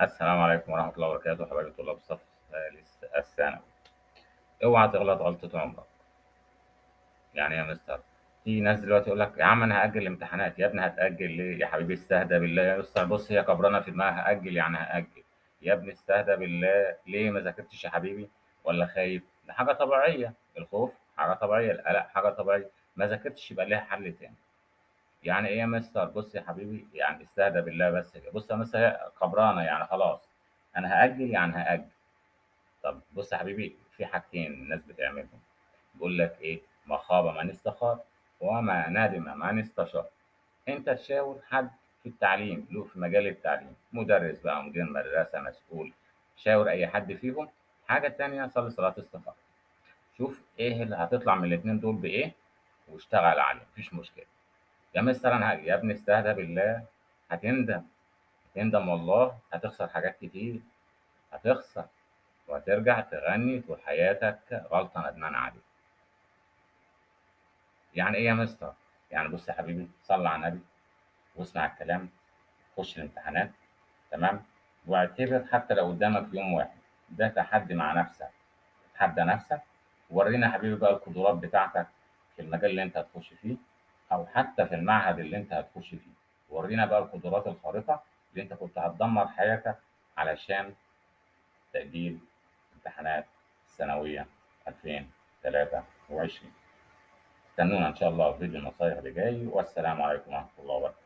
السلام عليكم ورحمة الله وبركاته حبايبي طلاب الصف الثالث الثانوي. اوعى تغلط غلطة عمرك. يعني إيه يا مستر؟ في ناس دلوقتي يقول لك يا عم انا هأجل الامتحانات. يا ابني هتأجل ليه؟ يا حبيبي استهدى بالله يا مستر. بص هي كبرانة في دماغها هأجل يعني هأجل. يا ابني استهدى بالله، ليه ما ذاكرتش يا حبيبي؟ ولا خايف؟ ده حاجة طبيعية، الخوف حاجة طبيعية، القلق حاجة طبيعية. ما ذاكرتش يبقى ليها حل تاني. يعني ايه يا مستر؟ بص يا حبيبي يعني استهدى بالله بس كده. بص يا مستر هي كبرانة يعني خلاص. انا هأجل يعني هأجل. طب بص يا حبيبي في حاجتين الناس بتعملهم. بيقول لك ايه؟ ما خاب من استخار وما ندم من استشار. انت تشاور حد في التعليم له في مجال التعليم، مدرس بقى، مدير مدرسه، مسؤول. شاور اي حد فيهم. حاجه تانية صلي صلاه استخاره. شوف ايه اللي هتطلع من الاتنين دول بايه واشتغل عليه، مفيش مشكله. يا مستر انا هاجي، يا ابني استهدى بالله. هتندم. هتندم والله، هتخسر حاجات كتير. هتخسر وهترجع تغني طول حياتك غلطه ندمان عليها. يعني ايه يا مستر؟ يعني بص يا حبيبي صلي على النبي واسمع الكلام. خش الامتحانات. تمام. واعتبر حتى لو قدامك يوم واحد ده تحدي مع نفسك. تحدى نفسك. ورينا يا حبيبي بقى القدرات بتاعتك في المجال اللي انت هتخش فيه، او حتى في المعهد اللي انت هتخش فيه. ورينا بقى القدرات الخارقة اللي انت كنت هتدمر حياتك علشان تأجيل امتحانات الثانوية 2023. استنونا ان شاء الله في فيديو النصايح اللي جاي، والسلام عليكم ورحمة الله وبركاته.